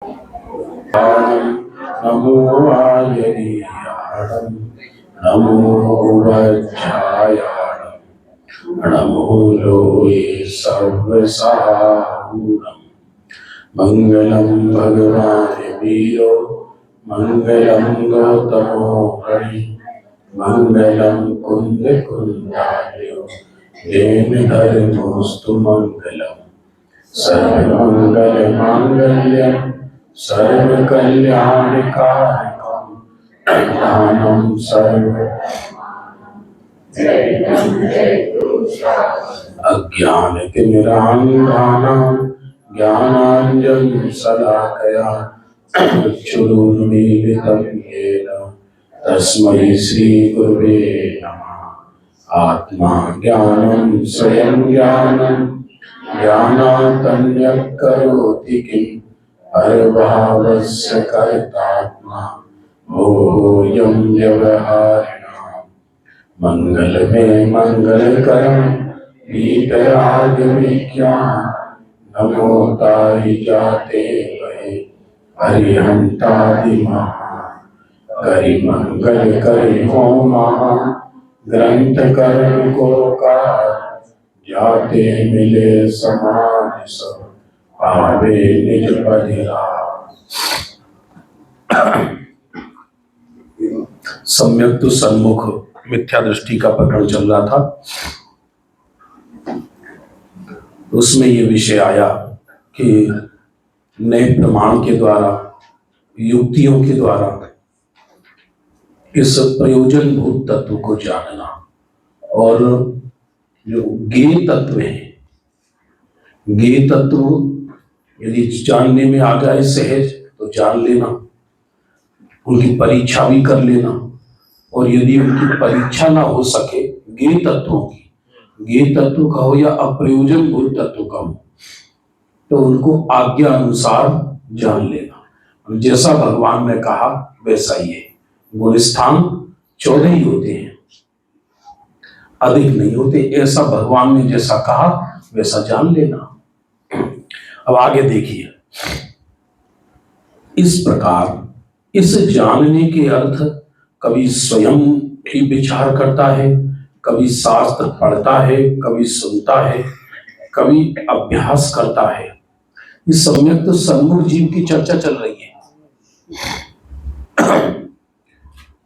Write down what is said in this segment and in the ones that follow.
नमो आयर्याणं नमो वज्रायाणं नमो लोये सर्वसाहूरम् मंगलम भगवान वीरो मंगलम गौतमो हरि मंगलम कुंद कुंदार्यो जैन धर्मोस्तु मंगलम सर्वमंगल मांगल्यम सर्वकल्याणकारकम दानं सर्व अज्ञानतिमिरान्धानां ज्ञानाञ्जनं शलाकया चक्षुरुन्मीलितं येन तस्मै श्रीगुरुवे नमः। आत्मा ज्ञानं स्वयं ज्ञानं ज्ञानात् करोति किम् परभावस्य कर्तात्मा मोहोऽयं व्यवहारिणाम्। मंगल में मंगल करम वीतराग विज्ञान नमो ताहि जाते वै हरिहंतादि महान करि मंगल करि हो महा ग्रंथ करण को कार जाते मिले समाधि सब पावे निज पदिराग। सम्यक तो सन्मुख मिथ्या दृष्टि का प्रकरण चल रहा था। उसमें ये विषय आया कि नए प्रमाण के द्वारा युक्तियों के द्वारा इस प्रयोजनभूत तत्व को जानना और जो ज्ञेय तत्व है, ज्ञेय तत्व यदि जानने में आ जाए सहज तो जान लेना, उनकी परीक्षा भी कर लेना, और यदि उनकी परीक्षा ना हो सके ज्ञेय तत्वों की, ज्ञेय तत्व का हो या अप्रयोजन भूत तत्व का हो, तो उनको आज्ञा अनुसार जान लेना। जैसा भगवान ने कहा वैसा ही है। गुणस्थान 14 ही होते हैं, अधिक नहीं होते। ऐसा भगवान ने जैसा कहा वैसा जान लेना। अब आगे देखिए, इस प्रकार इस जानने के अर्थ कभी स्वयं ही विचार करता है, कभी शास्त्र पढ़ता है, कभी सुनता है, कभी अभ्यास करता है। इस सम्यक तो सन्मुख जीव की चर्चा चल रही है,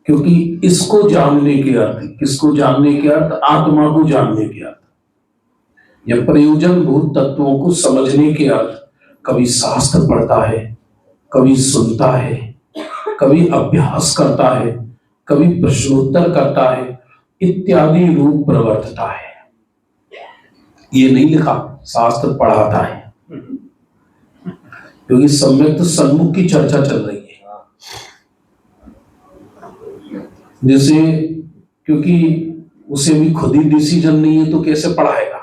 क्योंकि इसको जानने के अर्थ, किसको जानने के अर्थ? आत्मा को जानने के अर्थ या प्रयोजन भूत तत्वों को समझने के अर्थ कभी शास्त्र पढ़ता है, कभी सुनता है, कभी अभ्यास करता है, कभी प्रश्नोत्तर करता है, इत्यादि रूप प्रवर्तता है। ये नहीं लिखा शास्त्र पढ़ाता है, क्योंकि सम्यक तो सन्मुख की चर्चा चल रही है। जैसे क्योंकि उसे भी खुद ही डिसीजन नहीं है तो कैसे पढ़ाएगा?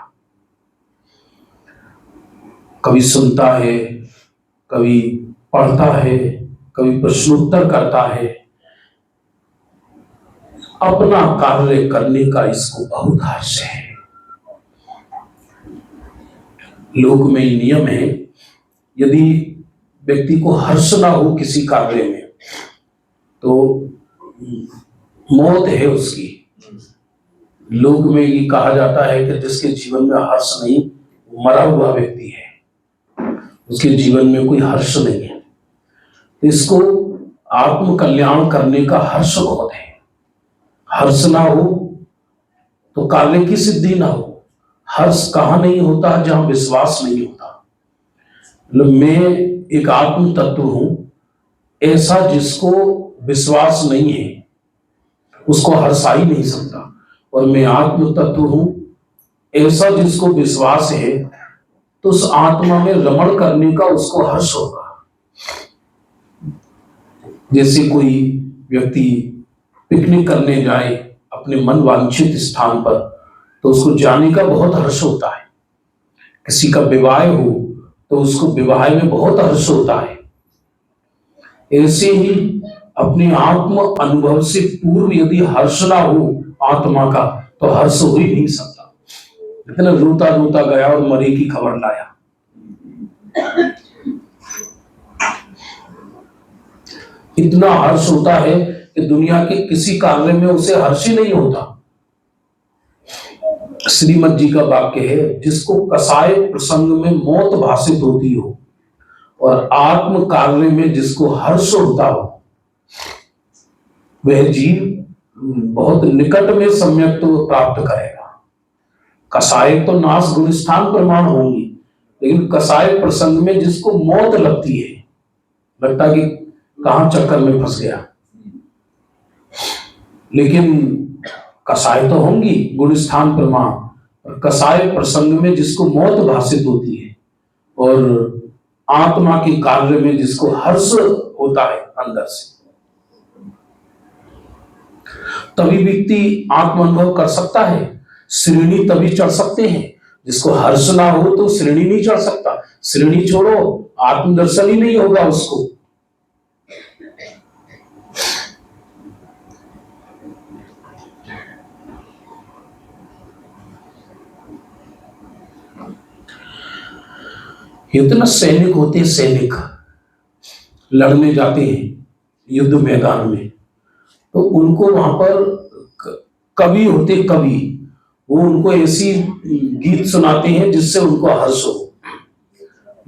कभी सुनता है, कभी पढ़ता है, कभी प्रश्नोत्तर करता है। अपना कार्य करने का इसको बहुत हर्ष है। लोक में नियम है, यदि व्यक्ति को हर्ष ना हो किसी कार्य में तो मौत है उसकी। लोक में ये कहा जाता है कि जिसके जीवन में हर्ष नहीं, मरा हुआ व्यक्ति है, उसके जीवन में कोई हर्ष नहीं है। तो इसको आत्म कल्याण करने का हर्ष बहुत है। हर्ष ना हो तो कार्य की सिद्धि ना हो। हर्ष कहाँ नहीं होता? जहां विश्वास नहीं होता। मतलब मैं एक आत्म तत्व हूं, ऐसा जिसको विश्वास नहीं है उसको हर्षा ही नहीं सकता। और मैं आत्म तत्व हूं, ऐसा जिसको विश्वास है तो उस आत्मा में रमण करने का उसको हर्ष होगा। जैसे कोई व्यक्ति पिकनिक करने जाए अपने मन वांछित स्थान पर तो उसको जाने का बहुत हर्ष होता है। किसी का विवाह हो तो उसको विवाह में बहुत हर्ष होता है। ऐसे ही अपने आत्म अनुभव से पूर्व यदि हर्ष ना हो आत्मा का तो हर्ष हो ही नहीं सकता। इतना रोता रोता गया और मरे की खबर लाया। इतना हर्ष होता है कि दुनिया के किसी कार्य में उसे हर्ष ही नहीं होता। श्रीमद जी का वाक्य है, जिसको कसाय प्रसंग में मौत भाषित होती हो और आत्म कार्य में जिसको हर्ष होता हो, वह जीव बहुत निकट में सम्यक तो प्राप्त करेगा। कसाय तो नाश गुणस्थान प्रमाण होंगी, लेकिन कसाय प्रसंग में जिसको मौत लगती है, लगता कि कहां चक्कर में फंस गया, लेकिन कसाय तो होंगी गुणस्थान प्रमाण। कसाय प्रसंग में जिसको मौत भाषित होती है और आत्मा के कार्य में जिसको हर्ष होता है अंदर से, तभी व्यक्ति आत्म अनुभव कर सकता है। श्रेणी तभी चढ़ सकते हैं। जिसको हर्ष ना हो तो श्रेणी नहीं चढ़ सकता। श्रेणी छोड़ो, आत्मदर्शन ही नहीं होगा उसको। इतना सैनिक होते हैं, सैनिक लड़ने जाते हैं युद्ध मैदान में, तो उनको वहां पर कवि होते, कवि, वो उनको ऐसी गीत सुनाते हैं जिससे उनको हर्ष हो।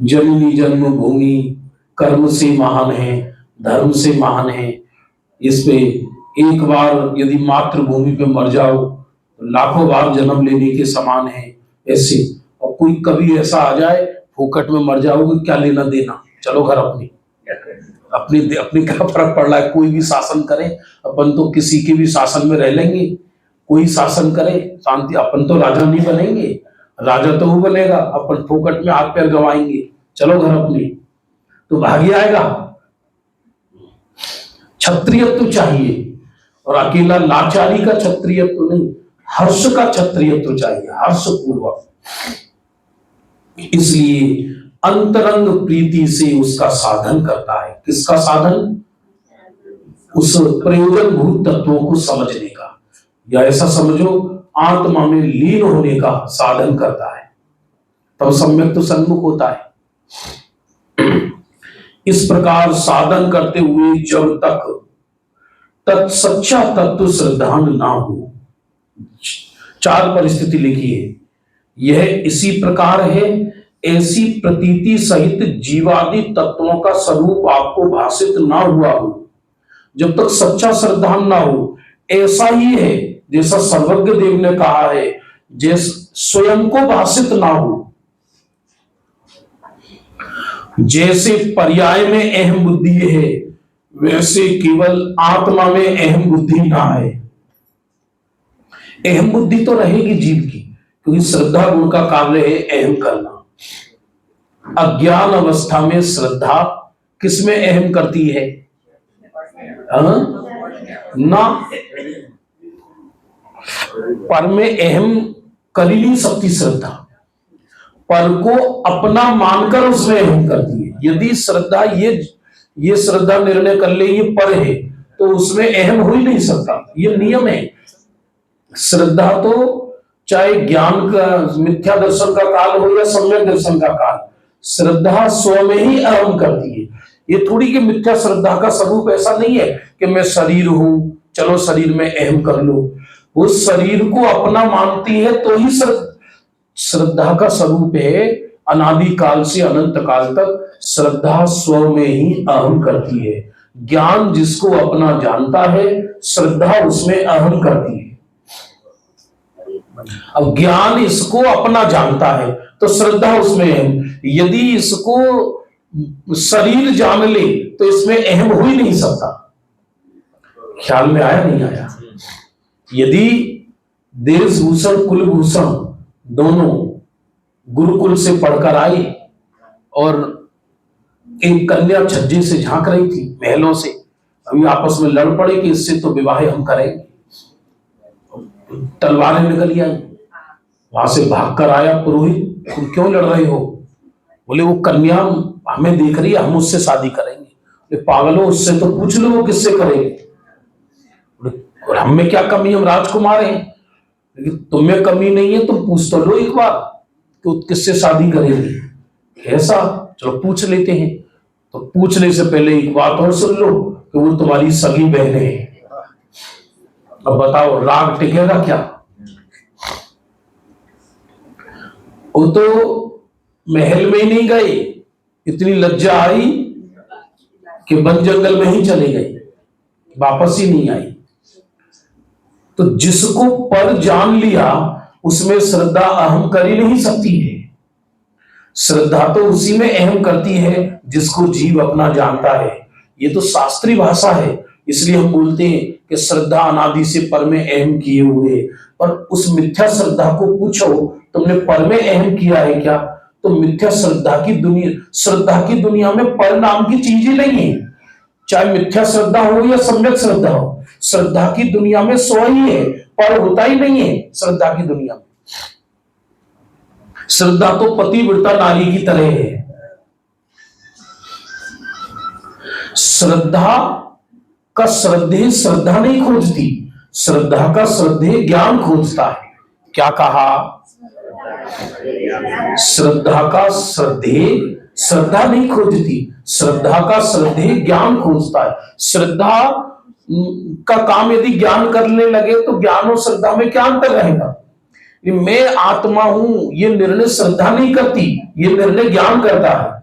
जननी जन्मभूमि कर्म से महान है, धर्म से महान है। इस पे एक बार यदि मातृभूमि पे मर जाओ तो लाखों बार जन्म लेने के समान है, ऐसे। और कोई कवि ऐसा आ जाए, फूकट में मर जाओगे, क्या लेना देना, चलो घर अपनी अपनी अपनी क्या फर्क पड़ रहा है। कोई भी शासन करे, अपन तो किसी के भी शासन में रह लेंगे। कोई शासन करे, शांति, अपन तो राजा नहीं बनेंगे, राजा तो वो बनेगा, अपन फोकट में हाथ पैर गवाएंगे, चलो घर अपनी। तो भाग्य आएगा। क्षत्रियत्व चाहिए, और अकेला लाचारी का क्षत्रियत्व नहीं, हर्ष का क्षत्रियत्व चाहिए, हर्ष पूर्वक। इसलिए अंतरंग प्रीति से उसका साधन करता है। किसका साधन? उस प्रयोजन भूत तत्वों को समझने का, या ऐसा समझो आत्मा में लीन होने का साधन करता है, तब सम्यक तो सन्मुख होता है। इस प्रकार साधन करते हुए जब तक सच्चा तत्व श्रद्धान ना हो, 4 परिस्थिति लिखी है। यह इसी प्रकार है, ऐसी प्रतीति सहित जीवादि तत्वों का स्वरूप आपको भाषित ना हुआ हो, जब तक सच्चा श्रद्धान ना हो। ऐसा ही है जैसा सर्वज्ञ देव ने कहा है, जैसे स्वयं को भाषित ना हो। जैसे पर्याय में अहम बुद्धि है, वैसे केवल आत्मा में अहम बुद्धि ना है। अहम बुद्धि तो रहेगी जीव की, क्योंकि श्रद्धा गुण का कार्य है अहम करना। अज्ञान अवस्था में श्रद्धा किसमें अहम करती है? ना, पर में अहम कर ही नहीं सकती श्रद्धा। पर को अपना मानकर उसमें अहम करती है। यदि श्रद्धा ये श्रद्धा निर्णय कर ले ये पर है, तो उसमें अहम हो ही नहीं सकता। ये नियम है। श्रद्धा तो चाहे ज्ञान का मिथ्या दर्शन का काल हो या सम्यक दर्शन का काल, श्रद्धा स्व में ही अहम करती है। ये थोड़ी कि मिथ्या श्रद्धा का स्वरूप ऐसा नहीं है कि मैं शरीर हूं, चलो शरीर में अहम कर लो। वो शरीर को अपना मानती है तो ही श्रद्धा का स्वरूप है। अनादि काल से अनंत काल तक श्रद्धा स्व में ही अहम करती है। ज्ञान जिसको अपना जानता है, श्रद्धा उसमें अहम करती है। अब ज्ञान इसको अपना जानता है तो श्रद्धा उसमें अहम। यदि इसको शरीर जान ले तो इसमें अहम हो ही नहीं सकता। ख्याल में आया नहीं आया? यदि देशभूषण कुलभूषण दोनों गुरुकुल से पढ़कर आई और एक कन्या छज्जे से झांक रही थी महलों से, अभी आपस में लड़ पड़े कि इससे तो विवाह हम करेंगे, तलवारें निकल आई। वहां से भागकर आया पुरोहित, तुम क्यों लड़ रहे हो? बोले वो कन्या हमें देख रही है, हम उससे शादी करेंगे। पागल हो, उससे तो पूछ लो वो किससे करेंगे। और हमें क्या कमी, हम राजकुमार हैं। लेकिन तुम्हें कमी नहीं है, तुम पूछ तो लो एक बार तो किससे शादी करेंगे। ऐसा चलो पूछ लेते हैं। तो पूछने से पहले एक बात और सुन लो, कि वो तुम्हारी सगी बहनें हैं। अब बताओ राग टिकेगा क्या? वो तो महल में ही नहीं गए, इतनी लज्जा आई कि वन जंगल में ही चले गए, वापस ही नहीं आई। तो जिसको पर जान लिया उसमें श्रद्धा अहम कर ही नहीं सकती है। श्रद्धा तो उसी में अहम करती है जिसको जीव अपना जानता है। ये तो शास्त्रीय भाषा है, इसलिए हम बोलते हैं कि श्रद्धा अनादि से पर में अहम किए हुए। पर उस मिथ्या श्रद्धा को पूछो तुमने पर में अहम किया है क्या? तो मिथ्या श्रद्धा की दुनिया में पर नाम की चीज ही नहीं है। चाहे मिथ्या श्रद्धा हो या सम्यक श्रद्धा हो, श्रद्धा की दुनिया में सो ही है, पर होता ही नहीं है। श्रद्धा की दुनिया में श्रद्धा तो पतिव्रता नारी की तरह है। श्रद्धा का श्रद्धे श्रद्धा नहीं खोजती, श्रद्धा का श्रद्धे ज्ञान खोजता है। क्या कहा? श्रद्धा का श्रद्धे श्रद्धा नहीं खोजती, श्रद्धा का श्रद्धे ज्ञान खोजता है। श्रद्धा का काम यदि ज्ञान करने लगे तो ज्ञान और श्रद्धा में क्या अंतर रहेगा? मैं आत्मा हूं ये निर्णय श्रद्धा नहीं करती, ये निर्णय ज्ञान करता है।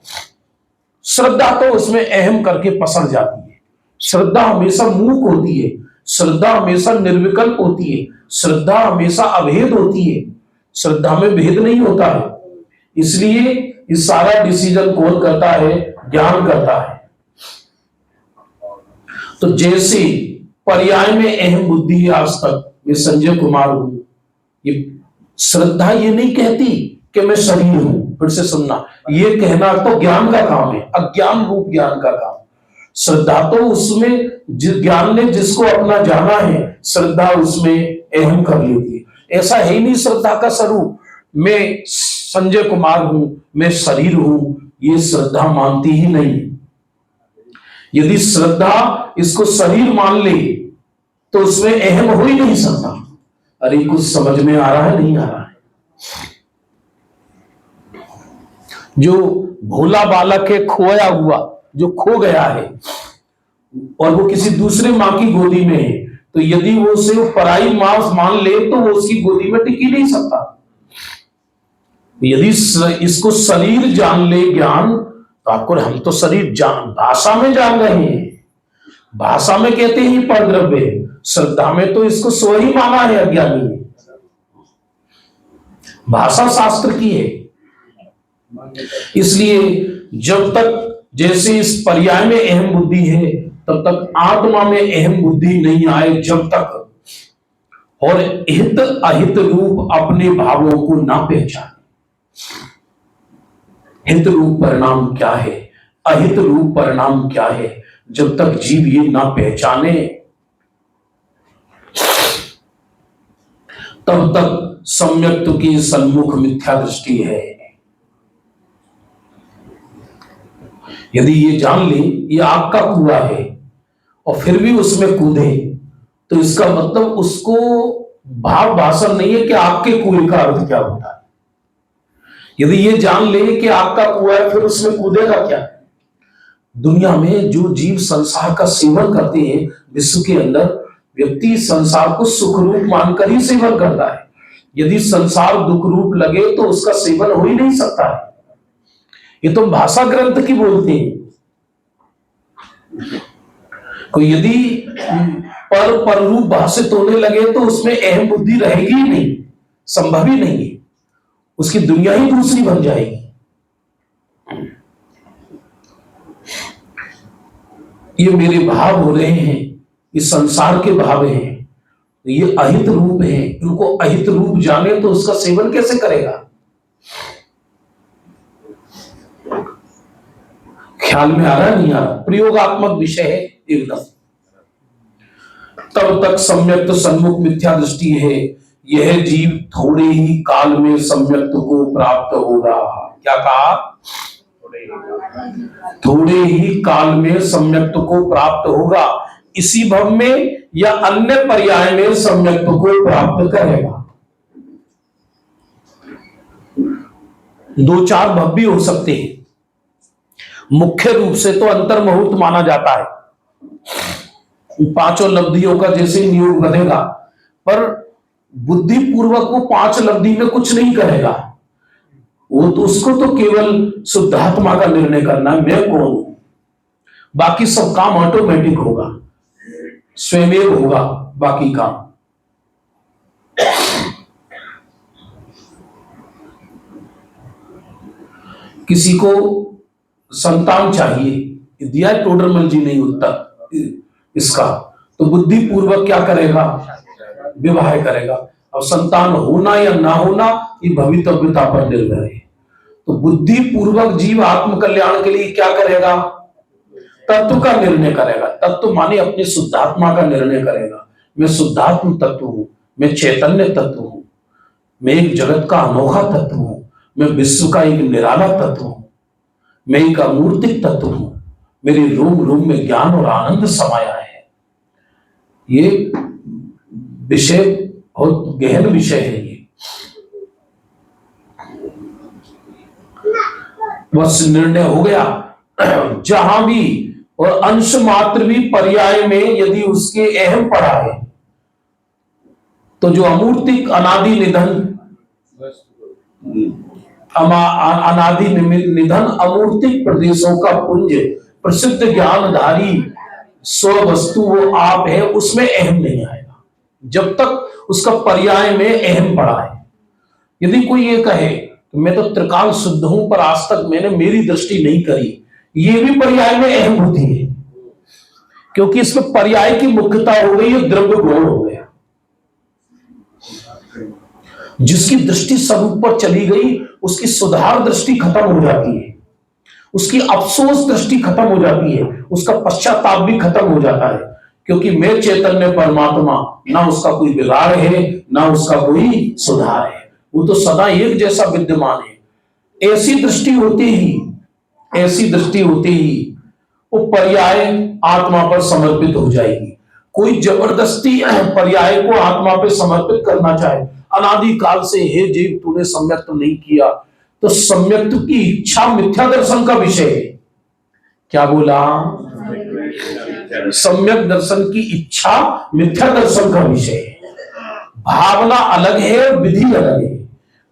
श्रद्धा तो उसमें अहम करके पसर जाती है। श्रद्धा हमेशा मूक होती है, श्रद्धा हमेशा निर्विकल्प होती है, श्रद्धा हमेशा अभेद होती है। श्रद्धा में भेद नहीं होता है, इसलिए इस सारा डिसीजन कौन करता है? ज्ञान करता है। तो जैसे पर्याय में अहम बुद्धि है, आज तक मैं संजय कुमार हूं, ये श्रद्धा ये नहीं कहती कि मैं शरीर हूं। फिर से सुनना, ये कहना तो ज्ञान का काम है, अज्ञान रूप ज्ञान का काम। श्रद्धा तो उसमें ज्ञान ने जिसको अपना जाना है, श्रद्धा उसमें अहम कर लेती है। ऐसा है ही नहीं श्रद्धा का स्वरूप मैं संजय कुमार हूं, मैं शरीर हूं, ये श्रद्धा मानती ही नहीं। यदि श्रद्धा इसको शरीर मान ले तो उसमें अहम हो ही नहीं सकता। अरे कुछ समझ में आ रहा है? नहीं आ रहा है? जो भोला बालक है, खोया हुआ, जो खो गया है और वो किसी दूसरे मां की गोदी में है, तो यदि वो उसे पराई मां मान ले तो वो उसकी गोदी में टिक ही नहीं सकता। यदि इसको शरीर जान ले ज्ञान, तो आपको हम तो शरीर जान भाषा में जान रहे हैं, भाषा में कहते हैं परद्रव्य, श्रद्धा में तो इसको स्व ही माना है अज्ञानी ने। भाषा शास्त्र की है। इसलिए जब तक जैसे इस पर्याय में अहम बुद्धि है तब तक आत्मा में अहम बुद्धि नहीं आए, जब तक और हित अहित रूप अपने भावों को ना पहचाने। हित रूप परिणाम क्या है, अहित रूप परिणाम क्या है, जब तक जीव ये ना पहचाने तब तक सम्यक्त की सन्मुख मिथ्या दृष्टि है। यदि ये जान ले ये आग का कुआं है और फिर भी उसमें कूदे, तो इसका मतलब उसको भाव भाषण नहीं है कि आग के कुएं का अर्थ क्या होता है। यदि ये जान ले कि आग का कुआं है, फिर उसमें कूदेगा क्या? दुनिया में जो जीव संसार का सेवन करते हैं, विश्व के अंदर व्यक्ति संसार को सुख रूप मानकर ही सेवन करता है। यदि संसार दुख रूप लगे तो उसका सेवन हो ही नहीं सकता है। ये तो भाषा ग्रंथ की बोलते हैं। कोई यदि पर रूप भाषित होने लगे तो उसमें अहम बुद्धि रहेगी ही नहीं, संभव ही नहीं है, उसकी दुनिया ही दूसरी बन जाएगी। ये मेरे भाव हो रहे हैं, ये संसार के भाव हैं, ये अहित रूप है, इनको अहित रूप जाने तो उसका सेवन कैसे करेगा? ख्याल में आ रहा नहीं आ रहा? प्रयोगात्मक विषय है एकदम। तब तक सम्यक्त सन्मुख मिथ्या दृष्टि है। यह जीव थोड़े ही काल में सम्यक्त को प्राप्त होगा। क्या कहा? थोड़े ही काल में सम्यक्त को प्राप्त होगा। इसी भव में या अन्य पर्याय में सम्यक्त को प्राप्त करेगा। दो चार भव भी हो सकते हैं। मुख्य रूप से तो अंतर्मुहूर्त माना जाता है पांचों लब्धियों का जैसे नियोग बनेगा, पर बुद्धि पूर्वक वो पांच लब्धि में कुछ नहीं करेगा। वो तो उसको तो केवल शुद्धात्मा का निर्णय करना है, मैं कौन हूं। बाकी सब काम ऑटोमेटिक होगा, स्वयं होगा बाकी काम। किसी को संतान चाहिए, दिया टोडरमल जी ने उत्तर इसका, तो बुद्धि पूर्वक क्या करेगा, विवाह करेगा। अब संतान होना या ना होना ये भवितव्यता पर निर्भर है। तो बुद्धि पूर्वक जीव आत्म कल्याण के लिए क्या करेगा, तत्व का निर्णय करेगा। तत्व माने अपने शुद्धात्मा का निर्णय करेगा। मैं शुद्धात्म तत्व हूं, मैं चैतन्य तत्व हूं, मैं एक जगत का अनोखा तत्व हूं, मैं विश्व का एक निराला तत्व हूं, मैं एक अमूर्तिक तत्व हूं, मेरे रूम रूम में ज्ञान और आनंद समाया है। ये विषय बहुत गहन विषय है। ये बस निर्णय हो गया। जहां भी और अंश मात्र भी पर्याय में यदि उसके अहम पड़ा है, तो जो अमूर्तिक अनादि निधन अनादि निधन अमूर्तिक प्रदेशों का पुंज प्रसिद्ध ज्ञानधारी स्व वस्तु वो आप है, उसमें अहम नहीं आएगा जब तक उसका पर्याय में अहम पड़ा है। यदि कोई ये कहे तो मैं तो त्रिकाल शुद्ध हूं, पर आज तक मैंने मेरी दृष्टि नहीं करी, ये भी पर्याय में अहम होती है, क्योंकि इसमें पर्याय की मुख्यता हो गई है, द्रव्य गुण हो गया। जिसकी दृष्टि स्वरूप पर चली गई उसकी सुधार दृष्टि खत्म हो जाती है, उसकी अफसोस दृष्टि खत्म हो जाती है, उसका पश्चाताप भी खत्म हो जाता है। क्योंकि मैं चैतन्य परमात्मा, ना उसका कोई बिगाड़ है ना उसका कोई सुधार है, वो तो सदा एक जैसा विद्यमान है। ऐसी दृष्टि होती ही वो पर्याय आत्मा पर समर्पित हो जाएगी। कोई जबरदस्ती पर्याय को आत्मा पे समर्पित करना चाहे, अनादि काल से हे जीव तूने सम्यक तो नहीं किया, तो सम्यक्त की इच्छा मिथ्या दर्शन का विषय है। क्या बोला, सम्यक दर्शन की इच्छा मिथ्या दर्शन का विषय है। भावना अलग है, विधि अलग है।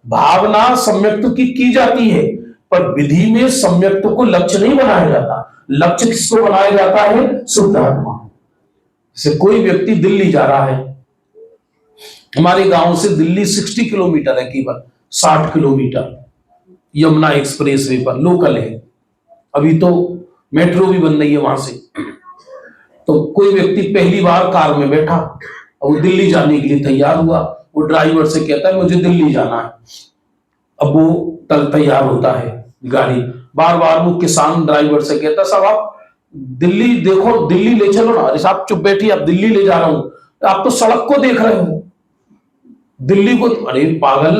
भावना सम्यक्त की जाती है, पर विधि में सम्यक्त को लक्ष्य नहीं बनाया जाता। लक्ष्य किसको बनाया जाता है, शुद्धात्मा। जैसे कोई व्यक्ति दिल्ली जा रहा है, हमारे गांव से दिल्ली 60 किलोमीटर है, केवल 60 किलोमीटर यमुना एक्सप्रेस वे पर लोकल है। अभी तो मेट्रो भी बन रही है वहां से। तो कोई व्यक्ति पहली बार कार में बैठा और वो दिल्ली जाने के लिए तैयार हुआ। वो ड्राइवर से कहता है मुझे दिल्ली जाना है। अब वो तैयार होता है गाड़ी, बार बार वो किसान ड्राइवर से कहता साहब आप दिल्ली देखो, दिल्ली ले चलो ना। अरे साहब चुप बैठिए, आप दिल्ली ले जा रहा हूं, आप तो सड़क को देख रहे हो, दिल्ली को। अरे पागल,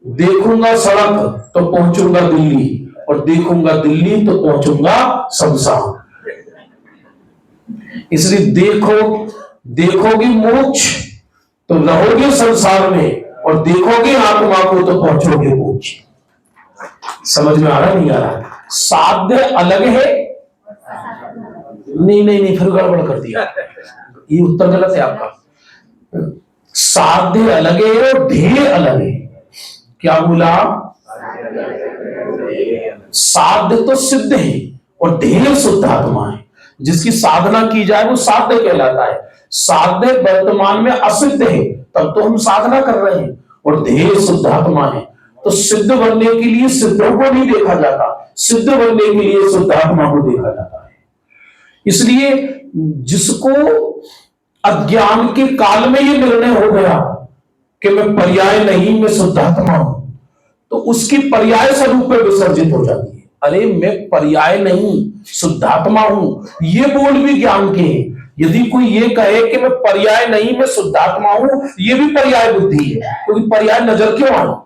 देखूंगा सड़क तो पहुंचूंगा दिल्ली, और देखूंगा दिल्ली तो पहुंचूंगा शमशान। इसलिए देखोगे मोक्ष तो रहोगे संसार में, और देखोगे आत्मा को तो पहुंचोगे मोक्ष। समझ में आ रहा नहीं आ रहा? साध्य अलग है, नहीं फिर गड़बड़ कर दिया, ये उत्तर गलत है आपका। साध्य अलग है और ध्येय अलग है। क्या बोला, साध्य तो सिद्ध है और ध्येय शुद्धात्मा है। जिसकी साधना की जाए वो साध्य कहलाता है। साध्य वर्तमान में असिद्ध है, तब तो हम साधना कर रहे हैं, और ध्येय शुद्धात्मा है। तो सिद्ध बनने के लिए सिद्धों को नहीं देखा जाता, सिद्ध बनने के लिए शुद्धात्मा को देखा जाता है। इसलिए जिसको अज्ञान के काल में ये निर्णय हो गया कि मैं पर्याय नहीं, मैं शुद्धात्मा हूं, तो उसकी पर्याय स्वरूप में विसर्जित हो जाती है। अरे मैं पर्याय नहीं शुद्धात्मा हूं, ये बोल भी ज्ञान के हैं। यदि कोई ये कहे कि मैं पर्याय नहीं मैं शुद्धात्मा हूं, ये भी पर्याय बुद्धि है, क्योंकि पर्याय नजर क्यों आना।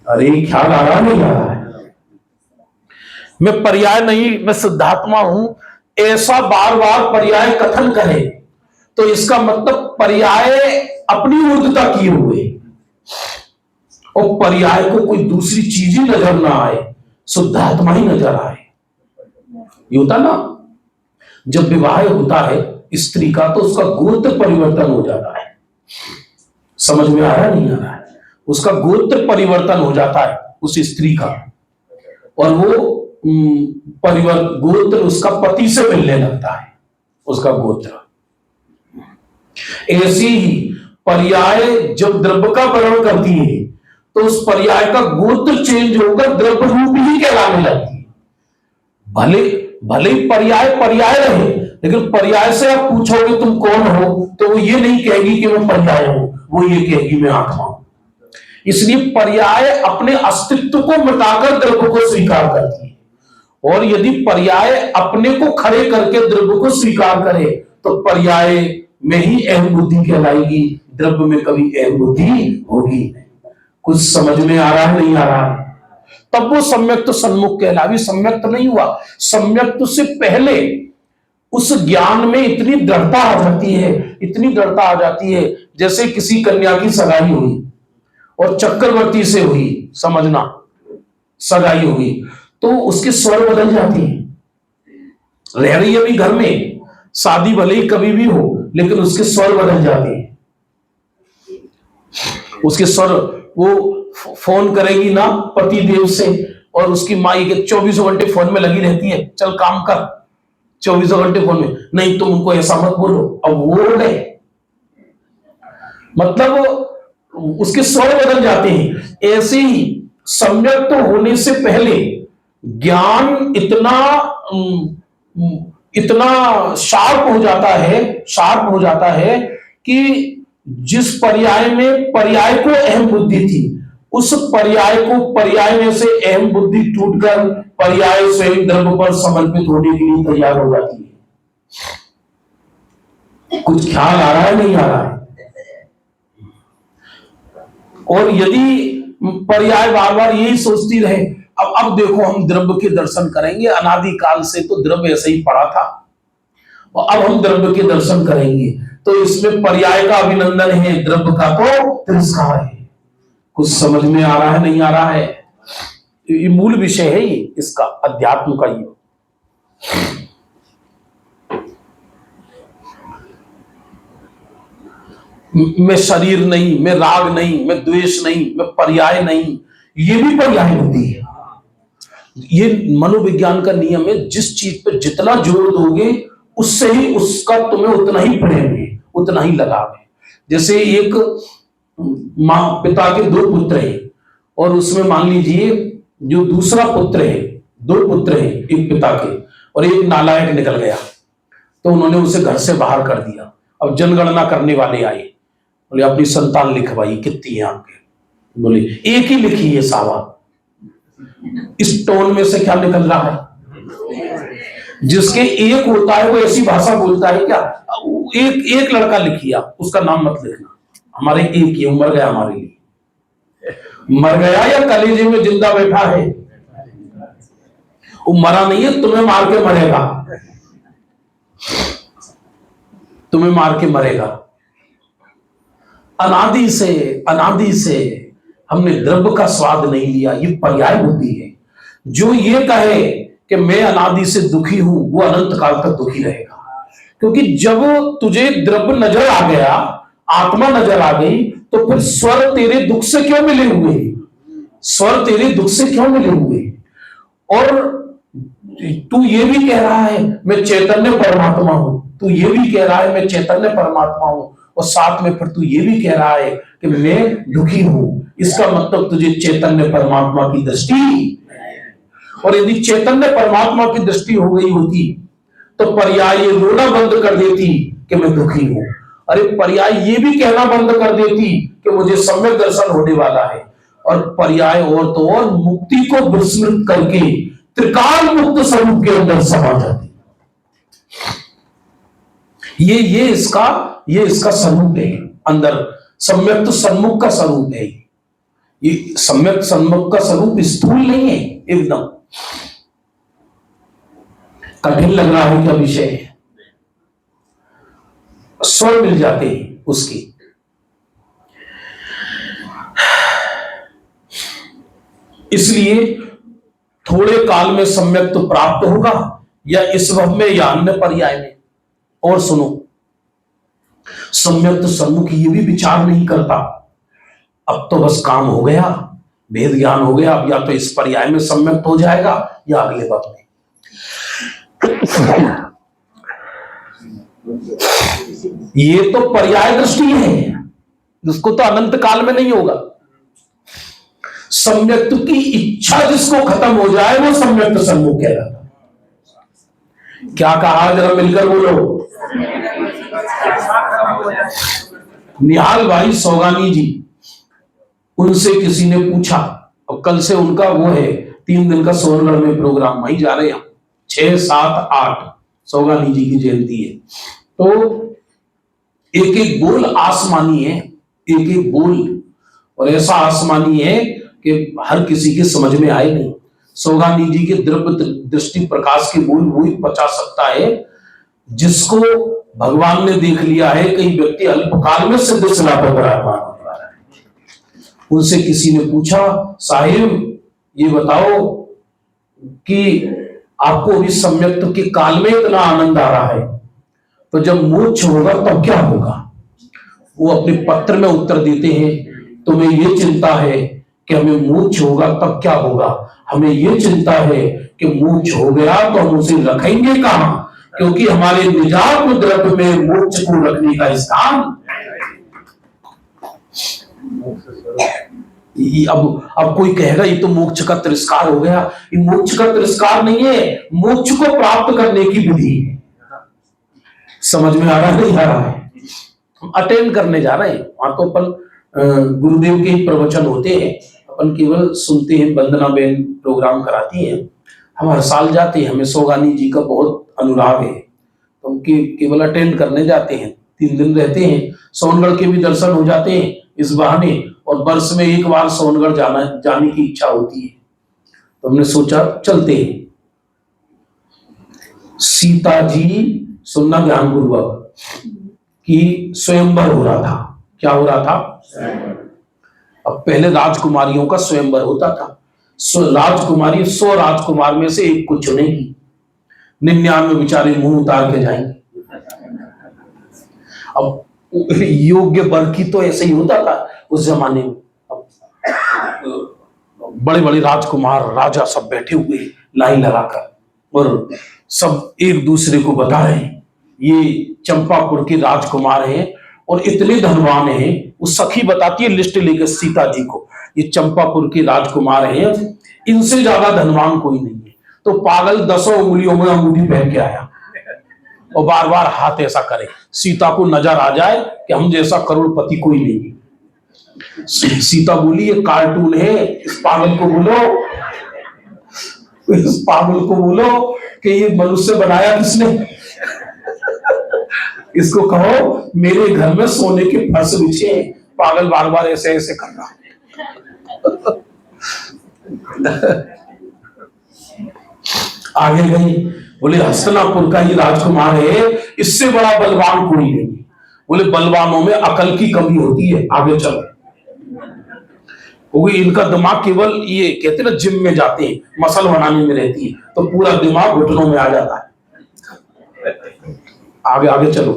अरे ख्याल आ रहा नहीं आ रहा है? मैं पर्याय नहीं मैं शुद्धात्मा हूं, ऐसा बार बार पर्याय कथन करे तो इसका मतलब पर्याय अपनी ऊर्धता किए हुए, और पर्याय को कोई दूसरी चीज ही नजर ना आए, शुद्धात्मा ही नजर आए। ये होता ना, जब विवाह होता है स्त्री का तो उसका गोत्र परिवर्तन हो जाता है। समझ में आ रहा है नहीं आ रहा है? उसका गोत्र परिवर्तन हो जाता है उस स्त्री का, और वो गोत्र उसका पति से मिलने लगता है, उसका गोत्र। ऐसी ही पर्याय जब द्रव्य का वर्ण करती है तो उस पर्याय का गोत्र चेंज होकर द्रव्य रूप ही कहलाने लगती है। भले भले ही पर्याय पर्याय रहे, लेकिन पर्याय से आप पूछोगे तुम कौन हो, तो वो ये नहीं कहेगी कि मैं पर्याय हूं, वो ये कहेगी मैं आत्मा हूं। इसलिए पर्याय अपने अस्तित्व को मिटाकर द्रव्य को स्वीकार करती है, और यदि पर्याय अपने को खड़े करके द्रव्य को स्वीकार करे तो पर्याय में ही अहम बुद्धि कहलाएगी, द्रव्य में कभी अहम बुद्धि होगी नहीं। कुछ समझ में आ रहा है नहीं आ रहा है? तब वो सम्यक्त सन्मुख कहलावी। सम्यक्त नहीं हुआ, सम्यक्त से पहले उस ज्ञान में इतनी दृढ़ता आ जाती है, इतनी दृढ़ता आ जाती है, जैसे किसी कन्या की सगाई हुई और चक्रवर्ती से हुई, समझना, सगाई हुई तो उसके स्वर बदल जाते हैं। रह रही है भी घर में, शादी भले ही कभी भी हो, लेकिन उसके स्वर बदल जाते हैं। उसके स्वर, वो फोन करेगी ना पति देव से, और उसकी माई के 24 घंटे फोन में लगी रहती है, चल काम कर, 24 घंटे फोन में, नहीं तुम उनको ऐसा मत बोलो, अब वो गए, मतलब उसके स्वर बदल जाते हैं। ऐसे ही सम्यक्त होने से पहले ज्ञान इतना शार्प हो जाता है कि जिस पर्याय में पर्याय को अहम बुद्धि थी, उस पर्याय में से अहम बुद्धि टूटकर पर्याय स्वयं द्रव्य पर समर्पित होने के लिए तैयार हो जाती है। कुछ ख्याल आ रहा है नहीं आ रहा है? और यदि पर्याय बार बार यही सोचती रहे, अब देखो हम द्रव्य के दर्शन करेंगे, अनादि काल से तो द्रव्य ऐसे ही पड़ा था और अब हम द्रव्य के दर्शन करेंगे, तो इसमें पर्याय का अभिनंदन है, द्रव्य का तो तिरस्कार है। कुछ समझ में आ रहा है नहीं आ रहा है? ये मूल विषय है, ये इसका अध्यात्म का ये। मैं शरीर नहीं, मैं राग नहीं, मैं द्वेष नहीं, मैं पर्याय नहीं, ये भी पर्याय होती है। ये मनोविज्ञान का नियम है, जिस चीज पर जितना जोर दोगे उससे ही उसका तुम्हें उतना ही प्रेम है, उतना ही लगाव है। जैसे एक मां पिता के 2 पुत्र हैं, और उसमें मान लीजिए जो दूसरा पुत्र है, 2 पुत्र हैं एक पिता के, और एक नालायक निकल गया, तो उन्होंने उसे घर से बाहर कर दिया। अब जनगणना करने वाले आए, बोले अपनी संतान लिखवाई, कितनी है आपके? बोले एक ही लिखी है साहब। इस टोन में से क्या निकल रहा है? जिसके एक होता है वो ऐसी भाषा बोलता है क्या? एक लड़का लिखिया, उसका नाम मत लिखना, हमारे एक ही मर गया, हमारे लिए मर गया या कलेजे में जिंदा बैठा है? वो मरा नहीं है, तुम्हें मार के मरेगा, तुम्हें मार के मरेगा। अनादि से हमने द्रव्य का स्वाद नहीं लिया, ये पर्याय बुद्धि है। जो ये कहे कि मैं अनादि से दुखी हूं, वो अनंत काल तक दुखी रहेगा। क्योंकि जब तुझे द्रव्य नजर आ गया, आत्मा नजर आ गई, तो फिर स्वर तेरे दुख से क्यों मिले हुए? स्वर तेरे दुख से क्यों मिले हुए? और तू ये भी कह रहा है मैं चैतन्य परमात्मा हूं, तू ये भी कह रहा है मैं चैतन्य परमात्मा हूं, और साथ में फिर तू ये भी कह रहा है कि मैं दुखी हूं। इसका मतलब तुझे चैतन्य परमात्मा की दृष्टि, और यदि चैतन्य परमात्मा की दृष्टि हो गई होती तो पर्याय रोना बंद कर देती कि मैं दुखी हूं। अरे पर्याय ये भी कहना बंद कर देती कि मुझे सम्यक दर्शन होने वाला है, और पर्याय और तो और मुक्ति को विस्मृत करके त्रिकाल मुक्त स्वरूप के अंदर समा जाती। ये इसका स्वरूप है, अंदर सम्यक्त सन्मुख का स्वरूप है। ये सम्यक्त सन्मुख का स्वरूप स्थूल नहीं है, एकदम कठिन लग रहा है क्या विषय? स्वर मिल जाते हैं उसकी। इसलिए थोड़े काल में सम्यक तो प्राप्त होगा, या इस भव में या अन्य पर्याय में। और सुनो, सम्यक सन्मुख ये भी विचार नहीं करता, अब तो बस काम हो गया, वेद ज्ञान हो गया, अब या तो इस पर्याय में सम्यक हो जाएगा या अगले भव में। ये तो पर्याय दृष्टि है, जिसको तो अनंत काल में नहीं होगा। सम्यक्त की इच्छा जिसको खत्म हो जाए वो सम्यक्त सन्मुख कहलाता। क्या कहा, जरा मिलकर बोलो। निहाल भाई सौगानी जी, उनसे किसी ने पूछा, और कल से उनका वो है 3 दिन का सोनगढ़ में प्रोग्राम, वहीं जा रहे हैं 6, 7, 8 सौगानी जी की जयंती है। तो एक एक बोल आसमानी है, एक एक बोल, और ऐसा आसमानी है कि हर किसी के समझ में आए नहीं। सौगानी जी के द्रव्य दृष्टि प्रकाश के बोल वही पचा सकता है जिसको भगवान ने देख लिया है कई व्यक्ति अल्पकाल में सिद्ध सलाह पर विराजमान हो रहा है। उनसे किसी ने पूछा, साहिब ये बताओ कि आपको अभी सम्यक्त के काल में इतना आनंद आ रहा है, तो जब मोक्ष होगा तब क्या होगा? वो अपने पत्र में उत्तर देते हैं, तुम्हें ये चिंता है कि हमें मोक्ष होगा तब क्या होगा, हमें ये चिंता है कि मोक्ष हो गया तो हम उसे रखेंगे कहां, क्योंकि हमारे निजात द्रव्य में मोक्ष को रखने का स्थान। अब कोई कहेगा ये तो मोक्ष का तिरस्कार हो गया। ये मोक्ष का तिरस्कार नहीं है, मोक्ष को प्राप्त करने की विधि है। समझ में आ रहा है, नहीं आ रहा है? हम अटेंड करने जा रहे हैं, वहां तो अपन गुरुदेव के ही प्रवचन होते हैं, अपन केवल सुनते हैं। वंदना बेन प्रोग्राम कराती हैं, हम हर साल जाते हैं, हमें सौगानी जी का बहुत अनुराग है, तो हम केवल अटेंड करने जाते हैं। 3 दिन रहते हैं, सोनगढ़ के भी दर्शन हो जाते हैं इस बहाने, और वर्ष में एक बार सोनगढ़ जाने की इच्छा होती है, तो हमने सोचा चलते हैं। सीता जी, सुनना ध्यानपूर्वक, कि स्वयंवर हो रहा था। क्या हो रहा था? अब पहले राजकुमारियों का स्वयंवर होता था। राजकुमारी 100 राजकुमार में से एक को चुनेगी, 99 बेचारे मुंह उतार के जाएंगे। अब योग्य वर की तो ऐसे ही होता था उस जमाने में। बड़े बड़े राजकुमार राजा सब बैठे हुए लाइन लगाकर, और सब एक दूसरे को बता रहे हैं ये चंपापुर के राजकुमार हैं और इतने धनवान हैं। वो सखी बताती है लिस्ट लेकर सीता जी को, ये चंपापुर के राजकुमार हैं, इनसे ज्यादा धनवान कोई नहीं है। तो पागल 10 उंगलियों में अंगूठी पहन के आया और बार बार हाथ ऐसा करे, सीता को नजर आ जाए कि हम जैसा करोड़पति कोई नहीं है। सीता बोली ये कार्टून है, इस पागल को बोलो, इस पागल को बोलो कि ये मनुष्य बनाया किसने, इसको कहो मेरे घर में सोने के फर्श बिछे। पागल बार बार ऐसे ऐसे कर रहा। आगे गई, बोले हस्तिनापुर का ये राजकुमार है, इससे बड़ा बलवान कोई नहीं। बोले बलवानों में अकल की कमी होती है, आगे चलो। क्योंकि इनका दिमाग केवल ये कहते ना जिम में जाते हैं, मसल बनाने में रहती है, तो पूरा दिमाग घुटनों में आ जाता है। आगे आगे चलो।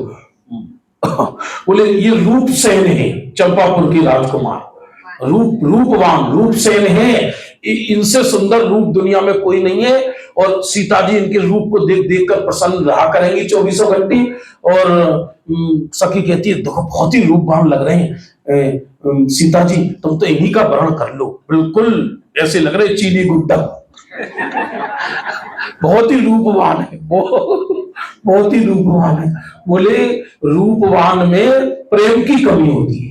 बोले ये रूपसेन है, चंपापुर की राजकुमार, रूपवान रूपसेन है, इनसे सुंदर रूप दुनिया में कोई नहीं है। और सीता जी इनके रूप को देख देख कर प्रसन्न रहा करेंगी 24 घंटे। और सखी कहती है देखो बहुत ही रूपवान लग रहे हैं सीता जी, तुम तो इन्हीं का वर्ण कर लो, बिल्कुल ऐसे लग रहे चीनी गुड्डा। बहुत ही रूपवान है, बहुत ही रूपवान है। बोले रूपवान में प्रेम की कमी होती है।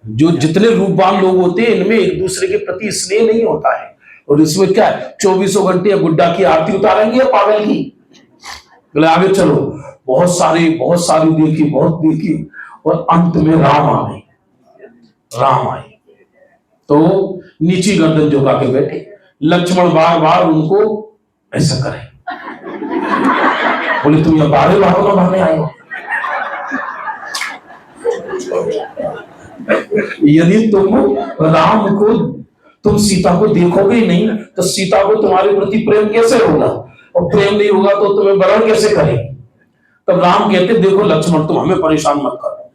जो जितने रूपवान लोग होते हैं इनमें एक दूसरे के प्रति स्नेह नहीं होता है। और इसमें क्या है, 24 घंटे गुड्डा की आरती उतारेंगे पागल की। बोले आगे चलो, बहुत सारी देखी, बहुत देखी, और अंत में राम आ गए। राम आए तो नीची गर्दन झुका के बैठे। लक्ष्मण बार बार उनको ऐसा करे। बोले तुम ये बारे बारों ना भरने आए हो, यदि तुम सीता को देखोगे नहीं तो सीता को तुम्हारे प्रति प्रेम कैसे होगा? और प्रेम नहीं होगा तो तुम्हें वरण कैसे करें? तब राम कहते देखो लक्ष्मण, तुम हमें परेशान मत करो,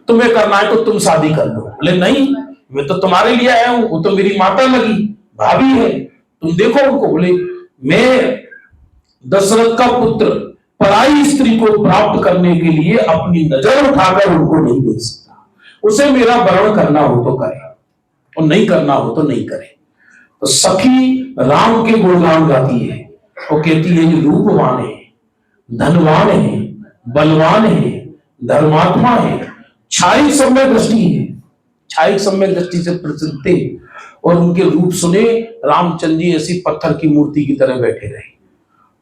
तुम्हें करना है तो तुम शादी कर लो। बोले नहीं, मैं तो तुम्हारे लिए आया हूं, वो तो मेरी माता लगी, भाभी है, तुम देखो उनको। बोले मैं दशरथ का पुत्र पराई स्त्री को प्राप्त करने के लिए अपनी नजर उठाकर उनको नहीं देख सकता, उसे मेरा वरण करना हो तो करे और नहीं करना हो तो नहीं करे। तो सखी राम के गुणगान गाती है और कहती है ये रूपवान है, धनवान है, बलवान है, धर्मात्मा है, छाई सम्यक दृष्टि है, छाई सम्यक दृष्टि से प्रसिद्ध थे। और उनके रूप सुने रामचंद्र जी ऐसी पत्थर की मूर्ति की तरह बैठे रहे।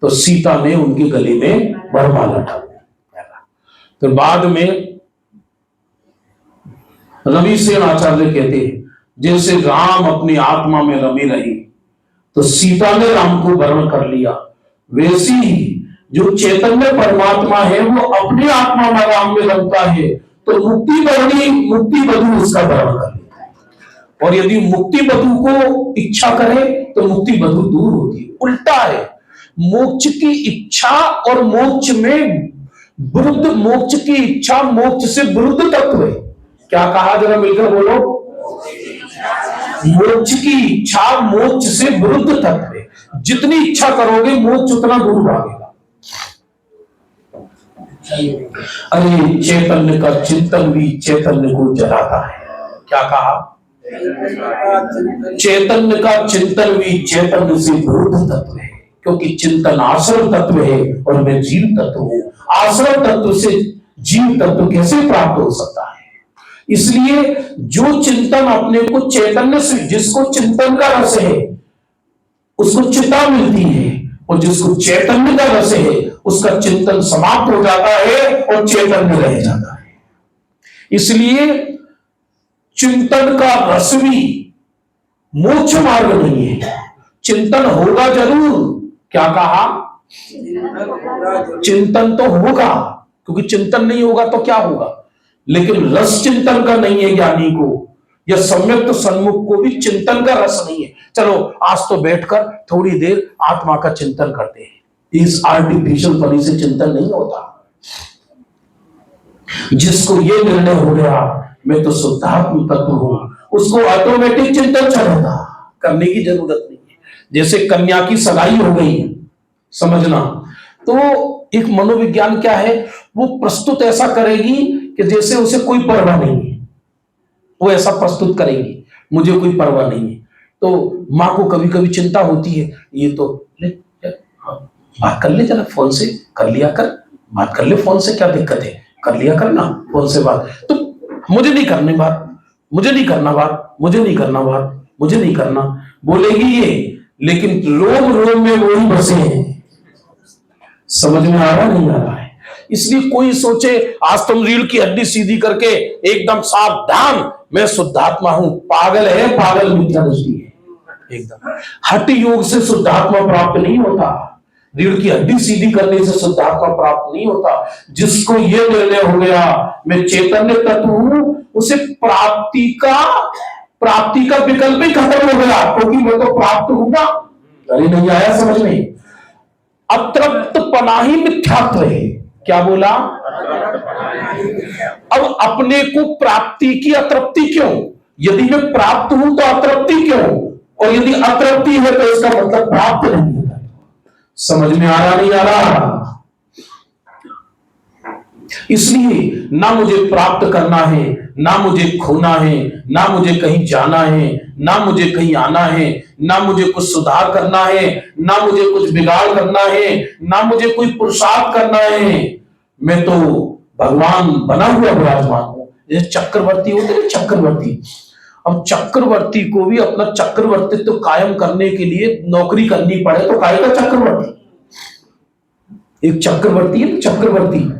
तो सीता ने उनके गले में वरमाला डाल दी। तो बाद में रविसेन आचार्य कहते हैं जैसे राम अपनी आत्मा में रमे रहे तो सीता ने राम को वरण कर लिया, वैसी ही जो चैतन्य परमात्मा है वो अपनी आत्मा में राम में रमता है तो मुक्ति बधु उसका वरण कर लेता है। और यदि मुक्ति बधु को इच्छा करे तो मुक्ति बधु दूर होती है। उल्टा है, मोक्ष की इच्छा और मोक्ष में विरुद्ध, मोक्ष की इच्छा मोक्ष से विरुद्ध तत्व है। क्या कहा जरा मिलकर बोलो? मोक्ष की इच्छा मोक्ष से विरुद्ध तत्व है। जितनी इच्छा करोगे मोक्ष उतना दूर भागेगा। अरे चैतन्य का चिंतन भी चैतन्य को जलाता है। क्या कहा? चैतन्य का चिंतन भी चैतन्य से विरुद्ध तत्व है, क्योंकि चिंतन आश्रम तत्व है और मैं जीव तत्व हूं। आश्रम तत्व से जीव तत्व कैसे प्राप्त हो सकता है? इसलिए जो चिंतन अपने को चैतन्य से, जिसको चिंतन का रस है उसको चिता मिलती है, और जिसको चैतन्य का रस है उसका चिंतन समाप्त हो जाता है और चैतन्य रह जाता है। इसलिए चिंतन का रस भी मोक्ष मार्ग नहीं है। चिंतन होगा जरूर। क्या कहा? चिंतन तो होगा, क्योंकि चिंतन नहीं होगा तो क्या होगा? लेकिन रस चिंतन का नहीं है ज्ञानी को, या सम्यक तो सन्मुख को भी चिंतन का रस नहीं है। चलो आज तो बैठकर थोड़ी देर आत्मा का चिंतन करते हैं। इस आर्टिफिशियल पनी से चिंतन नहीं होता। जिसको ये निर्णय हो गया मैं तो शुद्धात्म तत्व हूं, उसको ऑटोमेटिक चिंतन चलेगा, करने की जरूरत नहीं है। जैसे कन्या की सगाई हो गई, समझना, तो एक मनोविज्ञान क्या है, वो प्रस्तुत ऐसा करेगी कि जैसे उसे कोई परवाह नहीं है। वो ऐसा प्रस्तुत करेगी, मुझे कोई परवाह नहीं है। तो माँ को कभी कभी चिंता होती है, ये तो बात कर ले जरा फोन से, कर लिया कर, बात कर ले फोन से, क्या दिक्कत है, कर लिया कर ना फोन से बात। तो मुझे नहीं करनी बात, मुझे नहीं करना बात, मुझे नहीं करना बात, मुझे नहीं करना, बोलेगी ये, लेकिन रोम रोम में वही बसे हैं। समझ में आ रहा नहीं आ रहा है? इसलिए कोई सोचे आज तुम रीढ़ की हड्डी सीधी करके एकदम सावधान मैं शुद्धात्मा हूं, पागल है, पागल मिथ्या दृष्टि है एकदम। हठ योग से शुद्धात्मा प्राप्त नहीं होता, रीढ़ की हड्डी सीधी करने से शुद्धात्मा प्राप्त नहीं होता। जिसको ये निर्णय हो गया मैं चैतन्य तत्व हूं, उसे प्राप्ति का विकल्प ही खत्म हो गया, क्योंकि मैं तो प्राप्त हूंगा। अरे नहीं आया समझ में? अतृप्त पना ही मिथ्यात्व है। क्या बोला? अब अपने को प्राप्ति की अतृप्ति क्यों? यदि मैं प्राप्त हूं तो अतृप्ति क्यों? और यदि अतृप्ति है तो इसका मतलब प्राप्त नहीं होता। समझ में आ रहा नहीं आ रहा? इसलिए ना मुझे प्राप्त करना है, ना मुझे खोना है, ना मुझे कहीं जाना है, ना मुझे कहीं आना है, ना मुझे कुछ सुधार करना है, ना मुझे कुछ बिगाड़ करना है, ना मुझे कोई पुरुषार्थ करना है। मैं तो भगवान बना हुआ विराजमान हूं। जैसे चक्रवर्ती होते हैं, चक्रवर्ती, अब चक्रवर्ती को भी अपना चक्रवर्तित्व कायम करने के लिए नौकरी करनी पड़े तो काहे का चक्रवर्ती? एक चक्रवर्ती है, चक्रवर्ती,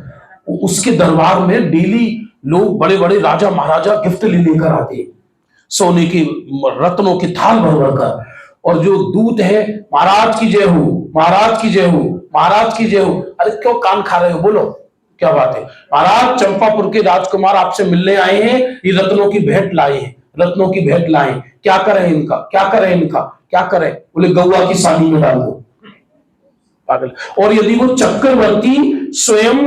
उसके दरबार में डेली लोग बड़े बड़े राजा महाराजा गिफ्ट लेकर आते हैं, सोने के रत्नों के थाल भर भर कर। और जो दूत है, महाराज की जय हो, महाराज की जय हो, महाराज की जय हो। अरे क्यों कान खा रहे हो, बोलो क्या बात है? महाराज चंपापुर के राजकुमार आपसे मिलने आए हैं, ये रत्नों की भेंट लाए हैं, रत्नों की भेंट लाए। क्या करें इनका, क्या करें इनका, क्या करें? बोले गौआ की सानी में डाल दो। पागल। और यदि वो चक्रवर्ती स्वयं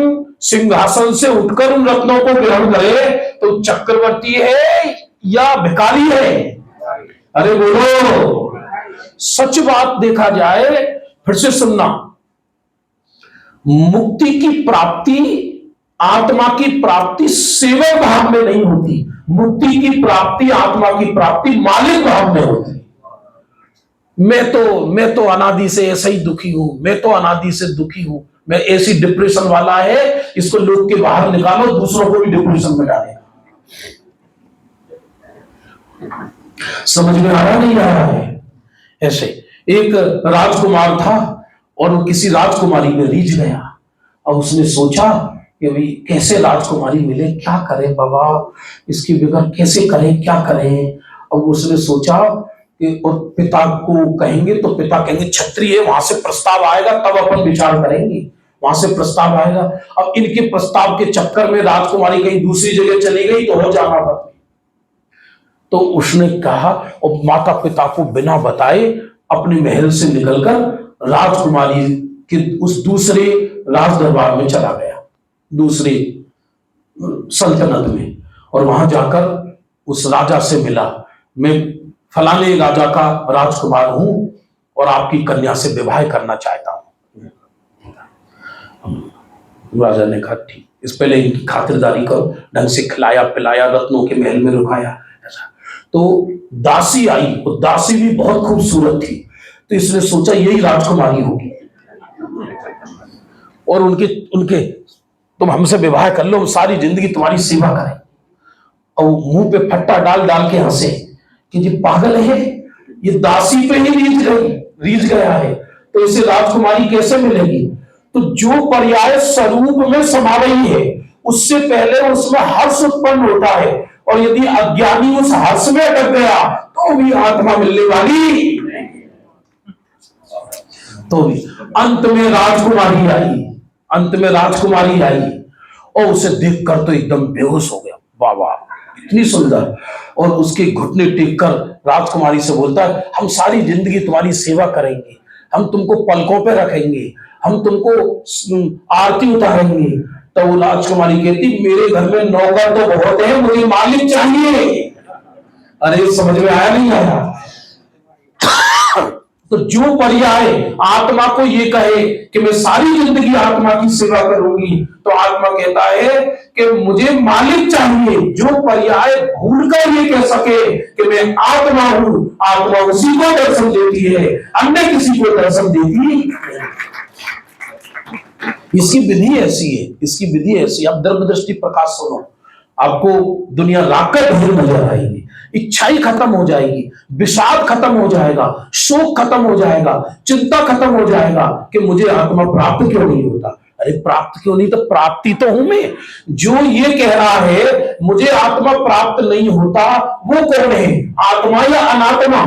सिंहासन से उठकर उन रत्नों को ग्रहण करे तो चक्रवर्ती है या भिखारी है? अरे बोलो। सच बात देखा जाए, फिर से सुनना, मुक्ति की प्राप्ति, आत्मा की प्राप्ति सेवक भाव में नहीं होती। मुक्ति की प्राप्ति, आत्मा की प्राप्ति मालिक भाव में होती। मैं तो अनादि से ऐसा ही दुखी हूं, मैं तो अनादि से दुखी हूं, मैं ऐसी डिप्रेशन वाला है, इसको लोग के बाहर निकालो, दूसरों को भी डिप्रेशन में डालेगा। समझ में आ रहा नहीं आ रहा है? ऐसे एक राजकुमार था और वो किसी राजकुमारी में रीझ गया और उसने सोचा कि भाई कैसे राजकुमारी मिले, क्या करें बाबा, इसकी बिगड़ कैसे करें, क्या करें। और उसने सोचा कि और पिता को कहेंगे तो पिता कहेंगे क्षत्रिय है, वहां से प्रस्ताव आएगा तब अपन विचार करेंगे, वहां से प्रस्ताव आएगा। अब इनके प्रस्ताव के चक्कर में राजकुमारी कहीं दूसरी जगह चली गई तो हो जाना पड़ता। तो उसने कहा और माता पिता को बिना बताए अपने महल से निकलकर राजकुमारी के उस दूसरे राज दरबार में चला गया, दूसरे सल्तनत में। और वहां जाकर उस राजा से मिला, मैं फलाने राजा का राजकुमार हूं और आपकी कन्या से विवाह करना चाहता हूं। राजा ने कहा ठीक, इस पहले इनकी खातिरदारी करो, ढंग से खिलाया पिलाया, रत्नों के महल में रुकाया। तो दासी आई, वो दासी भी बहुत खूबसूरत थी, तो इसने सोचा यही राजकुमारी होगी और उनके तुम हमसे विवाह कर लो, हम सारी जिंदगी तुम्हारी सेवा करें। और मुंह पे फट्टा डाल डाल के हंसे कि ये पागल है, ये दासी पे ही रीझ गया है, तो इसे राजकुमारी कैसे मिलेगी। तो जो पर्याय स्वरूप में समा रही है उससे पहले उसमें हर्ष उत्पन्न होता है, और यदि अज्ञानी उस हर्ष में अटक गया तो भी आत्मा मिलने वाली। तो भी अंत में राजकुमारी आई, अंत में राजकुमारी आई और उसे देखकर तो एकदम बेहोश हो गया। बाबा इतनी सुंदर, और उसके घुटने टेक कर राजकुमारी से बोलता है हम सारी जिंदगी तुम्हारी सेवा करेंगे, हम तुमको पलकों पे रखेंगे, हम तुमको आरती उतारेंगे। तो वो राजकुमारी कहती मेरे घर में नौकर तो बहुत है, मुझे मालिक चाहिए। अरे समझ में आया नहीं आया? तो जो पर्याय आत्मा को ये कहे कि मैं सारी जिंदगी आत्मा की सेवा करूंगी, तो आत्मा कहता है कि मुझे मालिक चाहिए। जो पर्याय भूलकर ये कह सके कि मैं आत्मा हूं, आत्मा उसी को दर्शन देती है, अन्य किसी को दर्शन देती। इसकी विधि ऐसी है, इसकी विधि ऐसी। आप द्रव्य दृष्टि प्रकाश सुनो, आपको दुनिया राकट ढेर नजर आएगी, इच्छाई खत्म हो जाएगी, विषाद खत्म हो जाएगा, शोक खत्म हो जाएगा, चिंता खत्म हो जाएगा कि मुझे आत्मा प्राप्त क्यों नहीं होता। अरे प्राप्त क्यों नहीं, तो प्राप्ति तो हूं मैं। जो ये कह रहा है मुझे आत्मा प्राप्त नहीं होता वो कौन है, आत्मा या अनात्मा?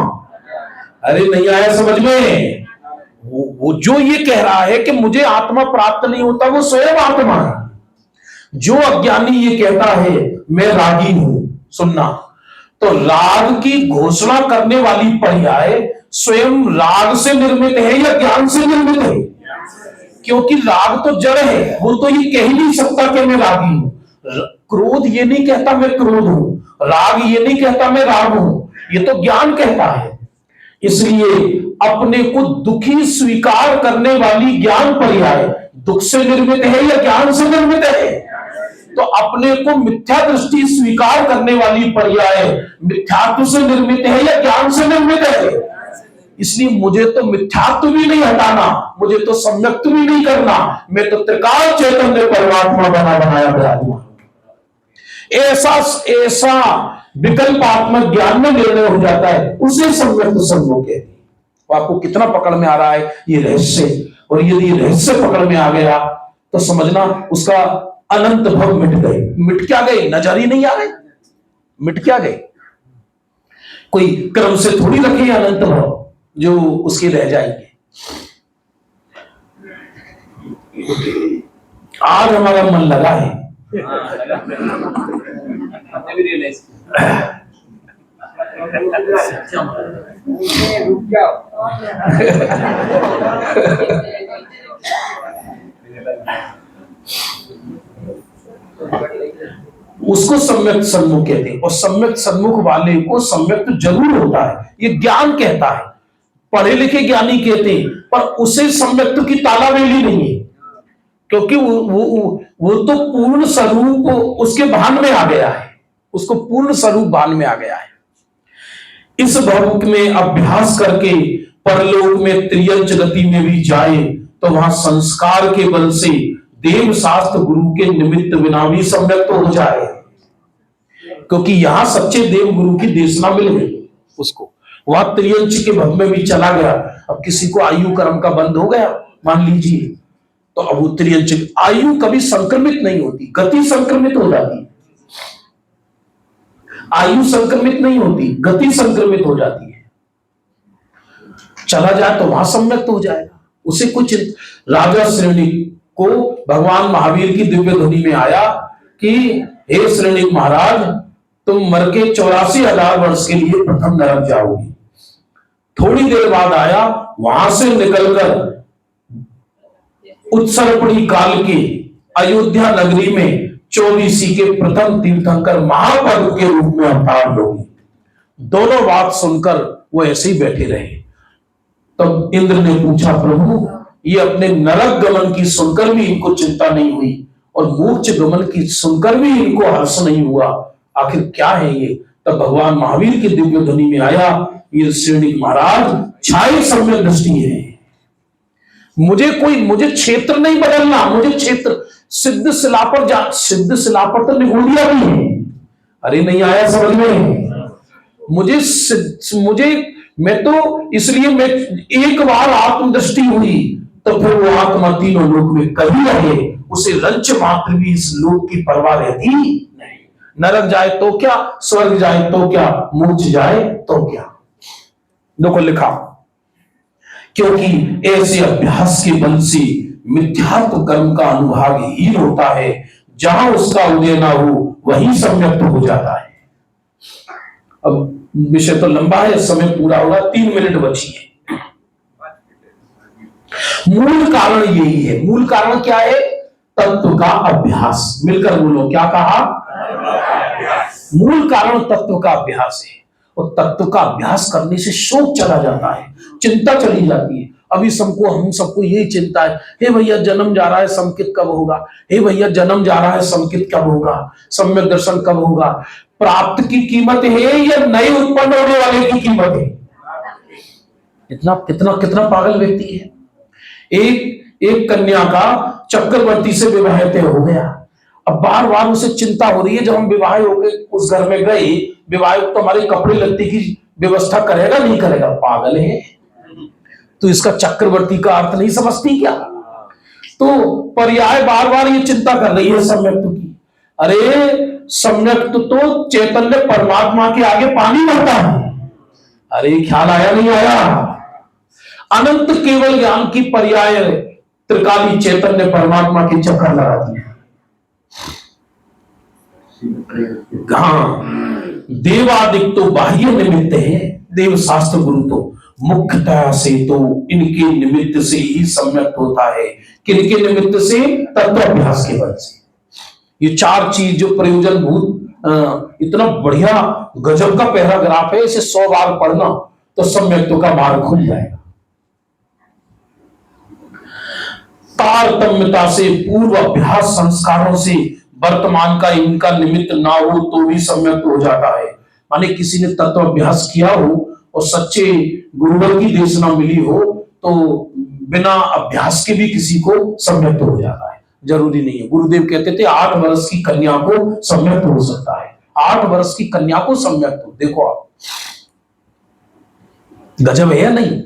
अरे नहीं आया समझ में? वो जो ये कह रहा है कि मुझे आत्मा प्राप्त नहीं होता वो स्वयं आत्मा है। जो अज्ञानी ये कहता है मैं रागी हूं, सुनना, तो राग की घोषणा करने वाली पर्याय स्वयं राग से निर्मित है या ज्ञान से निर्मित है? क्योंकि राग तो जड़ है, वो तो ये कह ही नहीं सकता कि मैं रागी हूं। क्रोध ये नहीं कहता मैं क्रोध हूं, राग ये नहीं कहता मैं राग हूं, ये तो ज्ञान कहता है। इसलिए अपने को दुखी स्वीकार करने वाली ज्ञान पर्याय दुख से निर्मित है या ज्ञान से निर्मित है? तो अपने को मिथ्या दृष्टि स्वीकार करने वाली पर्याय मिथ्यात्व से निर्मित है या ज्ञान से निर्मित है? इसलिए मुझे तो मिथ्यात्व भी नहीं हटाना, मुझे तो सम्यक्त भी नहीं करना, मैं तो त्रिकाल चैतन्य परमात्मा बनाया विराजमान। ऐसा विकल्पात्मक ज्ञान में निर्णय हो जाता है, उसे सम्यक्त संयोग कहते हैं। तो आपको कितना पकड़ में आ रहा है ये रहस्य? और यदि रहस्य पकड़ में आ गया तो समझना उसका अनंत भव मिट गए। मिट क्या गए? नजर ही नहीं आ रहे, मिट क्या गए? कोई क्रम से थोड़ी रखे अनंत भव जो उसके रह जाएंगे। आज हमारा मन लगा है, आपने भी रियलाइज उसको सम्यक सन्मुख कहते हैं। और सम्यक सन्मुख वाले को सम्यक तो जरूर होता है, ये ज्ञान कहता है, पढ़े लिखे ज्ञानी कहते हैं, पर उसे सम्यक की तालावेली नहीं है, क्योंकि वो तो पूर्ण स्वरूप उसके भान में आ गया है, उसको पूर्ण स्वरूप भान में आ गया है। इस भौतिक में अभ्यास करके परलोक में त्रियंच गति में भी जाए तो वहां संस्कार के बल से देव शास्त्र गुरु के निमित्त बिना भी सम्यक तो हो जाए, क्योंकि यहां सच्चे देव गुरु की देशना मिल गई उसको, वहां त्रियंच के भव में भी चला गया। अब किसी को आयु कर्म का बंद हो गया मान लीजिए, तो अब वो त्रियंच, आयु कभी संक्रमित नहीं होती, गति संक्रमित हो जाती है। आयु संक्रमित नहीं होती, गति संक्रमित हो जाती है। चला जाए तो वहां सम्यक तो हो जाएगा उसे कुछ। राजा श्रेणी को भगवान महावीर की दिव्य ध्वनि में आया कि हे श्रेणी महाराज, तुम मर के 84,000 वर्ष के लिए प्रथम नरक जाओगे। थोड़ी देर बाद आया, वहां से निकलकर उत्सर्पणी काल के अयोध्या नगरी में 24 के प्रथम तीर्थंकर महापर्व के रूप में अवतार लोगे। दोनों बात सुनकर वो ऐसे ही बैठे रहे। तब इंद्र ने पूछा, प्रभु ये अपने नरक गमन की सुनकर भी इनको चिंता नहीं हुई और मोक्ष गमन की सुनकर भी इनको हर्ष नहीं हुआ, आखिर क्या है ये? तब भगवान महावीर की दिव्य ध्वनि में आया, ये श्रेणी महाराज छाई सम्यक दृष्टि है, मुझे क्षेत्र नहीं बदलना, मुझे क्षेत्र सिद्ध शिला पर जा, सिद्ध शिला पर तो निगुड़िया भी है, अरे नहीं आया समझ में? मुझे मैं तो इसलिए मैं एक बार आत्मदृष्टि हुई तो फिर वो आत्मा तीनों लोक में कभी रहे, उसे रंच मात्र भी इस लोक की परवाह रहती नहीं। नरक जाए तो क्या, स्वर्ग जाए तो क्या, मोक्ष जाए तो क्या। देखो लिखा, क्योंकि ऐसे अभ्यास के बल से मिथ्यात्व कर्म का अनुभाग हीन होता है, जहां उसका उदय ना हो वहीं सम्यक हो जाता है। अब विषय तो लंबा है, समय पूरा होगा, 3 मिनट बची है। मूल कारण यही है। मूल कारण क्या है? तत्व का अभ्यास। मिलकर बोलो, क्या कहा? मूल कारण तत्व का अभ्यास है, और तत्व का अभ्यास करने से शोक चला जाता है, चिंता चली जाती है। अभी हम सबको यही चिंता है, हे भैया जन्म जा रहा है, समकित कब होगा? हे भैया जन्म जा रहा है, समकित कब होगा? सम्यक दर्शन कब होगा? प्राप्त की कीमत है या नए उत्पन्न होने वाले की कीमत है? कितना पागल व्यक्ति है। एक कन्या का चक्रवर्ती से विवाह तय हो गया, अब बार बार उसे चिंता हो रही है, जब हम विवाह होकर उस घर में गए, विवाह तो हमारे कपड़े लत्ते की व्यवस्था करेगा नहीं करेगा? पागल है तो इसका चक्रवर्ती का अर्थ नहीं समझती क्या? तो पर्याय बार बार ये चिंता कर रही है सम्यक्त की। अरे सम्यक्त तो चैतन्य परमात्मा के आगे पानी भरता है। अरे ख्याल आया नहीं आया? अनंत केवल ज्ञान की पर्याय त्रिकाली चैतन्य परमात्मा के चक्कर लगाती है। हाँ, देवादिक तो बाह्य निमित्त है, देव शास्त्र गुरु तो मुख्यतः से तो इनके निमित्त से ही सम्यक होता है। किनके निमित्त से? तत्वाभ्यास के बल से। ये 4 चीज जो प्रयोजन भूत, इतना बढ़िया गजब का पैराग्राफ है, इसे 100 बार पढ़ना तो सम्यक्तों का मार्ग खुल जाएगा। तारतम्यता से, पूर्व अभ्यास संस्कारों से वर्तमान का इनका निमित्त ना हो तो भी सम्यक हो जाता है। माने किसी ने तत्व अभ्यास किया हो और सच्चे गुरुवर की देशना मिली हो तो बिना अभ्यास के भी किसी को सम्यक हो जाता है। जरूरी नहीं है। गुरुदेव कहते थे 8 वर्ष की कन्या को सम्यक हो सकता है। 8 वर्ष की कन्या को सम्यक हो, देखो आप गजब है या नहीं?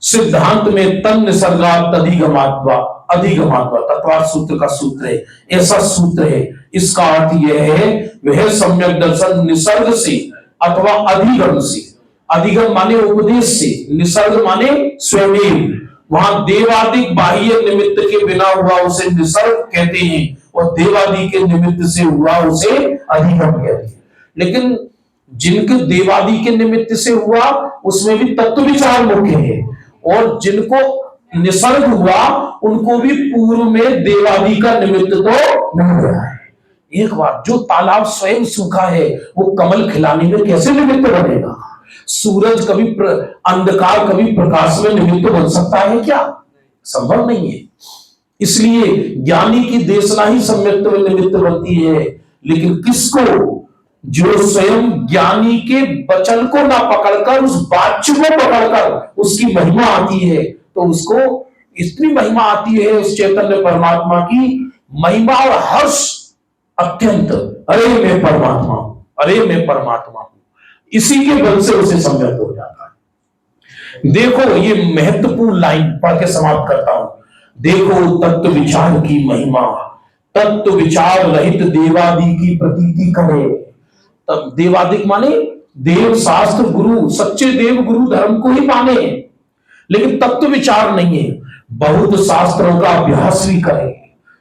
सिद्धांत में तन निसर्गात अधिगमात्वा तत्वार्थ सूत्र का सूत्र है, ऐसा सूत्र है। इसका अर्थ यह है वह सम्यक दर्शन निसर्ग से अथवा अधिगम से, अधिगम माने उपदेश से, निसर्ग माने स्वयं, वहां देवादिक बाह्य निमित्त के बिना हुआ उसे निसर्ग कहते हैं और देवादि के निमित्त से हुआ उसे अधिगम कहते हैं। लेकिन जिनके देवादि के निमित्त से हुआ उसमें भी तत्व विचार मुख्य है, और जिनको निसर्ग हुआ उनको भी पूर्व में देवादि का निमित्त तो नहीं रहा है। एक बात, जो तालाब स्वयं सूखा है वो कमल खिलाने में कैसे निमित्त बनेगा? सूरज कभी अंधकार कभी प्रकाश में निमित्त बन सकता है क्या? संभव नहीं है। इसलिए ज्ञानी की देशना ही सम्यक्त में निमित्त बनती है। लेकिन किसको? जो स्वयं ज्ञानी के वचन को ना पकड़कर उस वाच्य को पकड़कर उसकी महिमा आती है, तो उसको इतनी महिमा आती है उस चैतन्य परमात्मा की महिमा और हर्ष अत्यंत, अरे मैं परमात्मा हूं, अरे मैं परमात्मा हूं, इसी के बल से उसे सम्यक्त हो जाता है। देखो ये महत्वपूर्ण लाइन पढ़ के समाप्त करता हूं। देखो तत्व विचार की महिमा, तत्व विचार रहित देवादि की प्रतीति करे। तब देवादिक माने देव शास्त्र गुरु, सच्चे देव गुरु धर्म को ही माने, लेकिन तत्व विचार नहीं है। बहुत शास्त्रों का अभ्यास भी करे,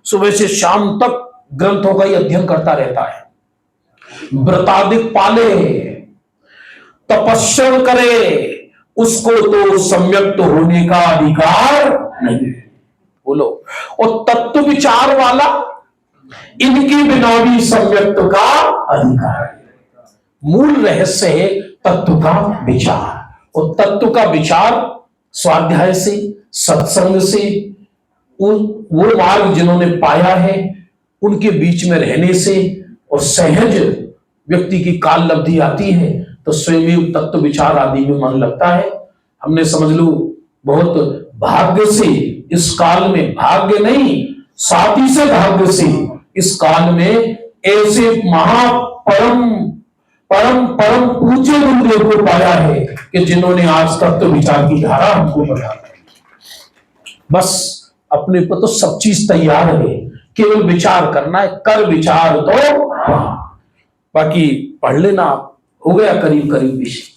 सुबह से शाम तक ग्रंथों का ही अध्ययन करता रहता है, व्रतादिक पाले, तपस्या करे, उसको तो सम्यक्त होने का अधिकार नहीं। बोलो, और तत्व विचार वाला इनके बिना भी सम्यक्त का अधिकार है। मूल रहस्य है तत्व का विचार, और तत्व का विचार स्वाध्याय से, सत्संग से, वो मार्ग जिन्होंने पाया है उनके बीच में रहने से, और सहज व्यक्ति की काल लब्धि आती है तो स्वयं तत्व विचार आदि में मन लगता है। हमने समझ लो बहुत भाग्य से इस काल में, भाग्य नहीं साथी से भाग्य से इस काल में ऐसे महापरम परम परम पूज्य गुरुदेव को पाया है कि जिन्होंने आज तत्व विचार की धारा हमको बताया। बस अपने पर तो सब चीज तैयार है, केवल विचार करना है, कर विचार तो बाकी पढ़ लेना। हो गया करीब करीब विषय।